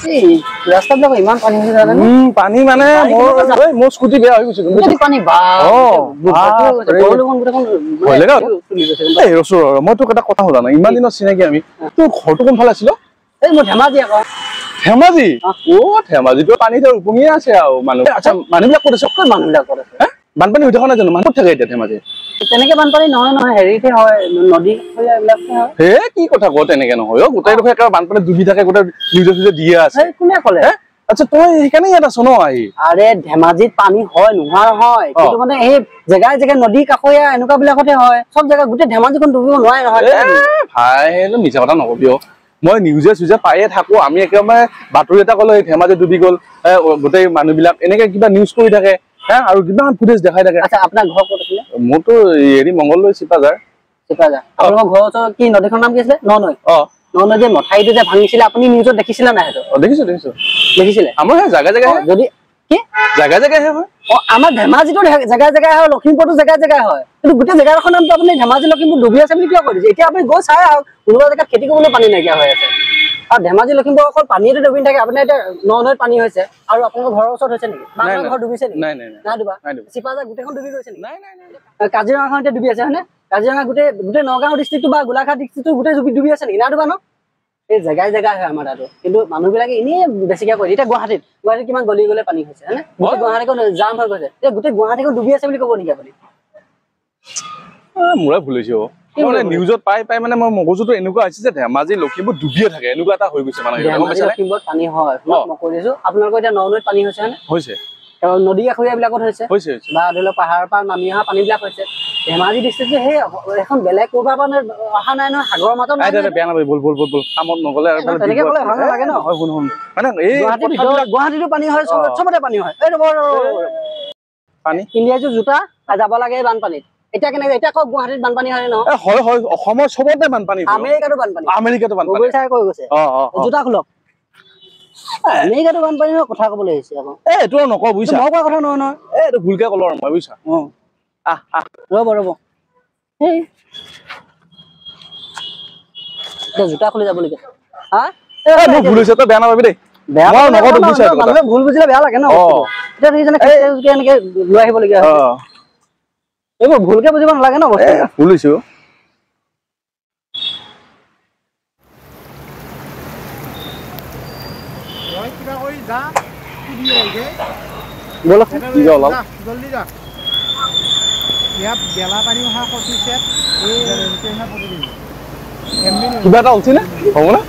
এই ৰাস্তাবিলাক ইমান পানী হৈ যায় না পানী মানে মোৰ স্কুটি বেয়া হৈ গৈছে কিন্তু পানী বা এই ৰচোৰ মই তোক এটা কথা সোধা নাই ইমান দিনৰ চিনাকি আমি তোৰ ঘৰটো কোনফালে আছিল এই মই ধেমাজি আকৌ ধেমাজি ধেমাজিটো পানীতে উপঙিয়ে আছে আৰু মানুহ আচ্ছা মানুহবিলাক ক'ত আছে মানুহবিলাক ক'ত আছে বানপানী হৈ থকা নাই জানো মানুহ থাকে এতিয়া ধেমাজি তেনেকে বানপানী নহয় নহয় হেৰিতে হয় নদী এইবিলাকতে হয় হে কি কথা কওঁ তেনেকে নহয় গোটেই দেখোন একেবাৰে বানপানী ডুবি থাকে গোটেই নিউজে দিয়ে আছে কোনে ক'লে আচ্ছা তই সেইকাৰণে ইয়াত আছ ন আহি আৰে ধেমাজিত পানী হয় নোহোৱা নহয় কিন্তু মানে এই জেগাই জেগাই নদী কাষৰীয়া এনেকুৱা বিলাকতে হয় চব জেগা গোটেই ধেমাজিখন ডুবিব নোৱাৰে নহয় ভাই মিছা কথা নকবি মই নিউজে চুজে পায়ে থাকো আমি একেবাৰে বাতৰি এটা ক'লো ধেমাজি ডুবি গ'ল গোটেই মানুহবিলাক এনেকে কিবা নিউজ কৰি থাকে আৰু কিমান ফুটেজ দেখাই থাকে আচ্ছা আপোনাৰ ঘৰ ক'ত আছিলে মোৰতো হেৰি মংগলদৈ চিপাজাৰ আপোনালোকৰ ঘৰৰ ওচৰত কি নদীখনৰ নাম কি আছিলে ননৈ ননৈ যে মথাউৰিটো যে ভাঙিছিলে আপুনি নিউজত দেখিছিলে নাই সেইটো দেখিছো দেখিছিলে আমাৰ জাগা জেগা যদি কি জাগা জেগাই হয় আমাৰ ধেমাজিতো জেগাই জেগাই হয় লখিমপুৰতো জেগাই জেগাই হয় কিন্তু গোটেই জেগাখনৰ নামটো আপুনি ধেমাজি লখিমপুৰ ডুবি আছে বুলি কিয় কৈ দিছে এতিয়া আপুনি গৈ চাই আহক কোনোবা জেগাত খেতি কৰিবলৈ পানী নাইকিয়া হৈ আছে আৰু ধেমাজি লখিমপুৰ অকল পানীতে ডুবি থাকে আপোনাৰ এতিয়া ননৈত পানী হৈছে আৰু আপোনালোকৰ ঘৰৰ ওচৰত হৈছে নেকি আপোনাৰ ঘৰ ডুবিছে নেকি নাই ডুবা চিপাজাৰ গোটেইখন ডুবি গৈছে নেকি নাই কাজিৰঙাখন এতিয়া ডুবি আছে হয়নে কাজিৰঙা গোটেই নগাঁও ডিষ্ট্ৰিক্টটো বা গোলাঘাট ডিষ্ট্ৰিক্টটো গোটেই ডুবি আছে নেকি নাই ডুবা ন এই জেগাই জেগাই হয় আমাৰ তাতো কিন্তু মানুহবিলাকে এনেই বেছিকৈ কয় এতিয়া গুৱাহাটীত কিমান গলি গলে পানী হৈছে হয়নে গোটেই গুৱাহাটীখন জাম হৈ গৈছে এতিয়া গোটেই গুৱাহাটীখন ডুবি আছে বুলি ক'ব নেকি আপুনি মোৰে ভুল হৈছে মানে নিউজত পাই মানে মোৰ মগজুটো এনেকুৱা হৈছে যে ধেমাজি লখিমপুৰ ডুবিয়ে থাকে এনেকুৱা এটা হৈ গৈছে মানে লখিমপুৰত পানী হয় মই কৈ দিছো আপোনালোকৰ এতিয়া ননৈত পানী হৈছে হয়নে হৈছে নদী কাষৰীয়া বিলাকত হৈছে বা ধৰি লওক পাহাৰৰ পৰা নামি অহা পানীবিলাক হৈছে ধেমাজি ডিষ্ট্ৰিক্টটো সেই এখন বেলেগ ক'ৰবাৰ পৰা অহা নাই নহয় সাগৰৰ মাজত বেয়া নাপাবি বল কামত নগ'লে তেনেকে ক'লে ভাল নালাগে ন মানে গুৱাহাটীতো পানী হয় চবতে পানী হয় এই পানী পিন্ধি আহিছো জোতা যাব লাগে বানপানীত এতিয়া কেনেকে এতিয়া আকৌ গুৱাহাটীত বানপানী হয় নহয় হয় অসমৰ চবতে বানপানী আমেৰিকাতো বানপানী কৈ গৈছে জোতা খোলক আমেৰিকাতো বানপানী কথা ক'বলৈ আহিছে আকৌ এইটো নকওঁ বুজিছা মই কোৱা কথা নহয় এইটো ভুলকে ক'লো আৰু মই বুজিছা ৰ'ব জোতা খুলি যাব লাগে ভুল হৈছে তই বেয়া নাপাবি দেই মানুহে ভুল বুজিলে বেয়া লাগে ন এতিয়া এনেকে লৈ আহিবলগীয়া হয় এইবোৰ ভুলকে বুজিব নালাগে ন ভুল হৈছো কিবা এটা উঠি নে হ'ব না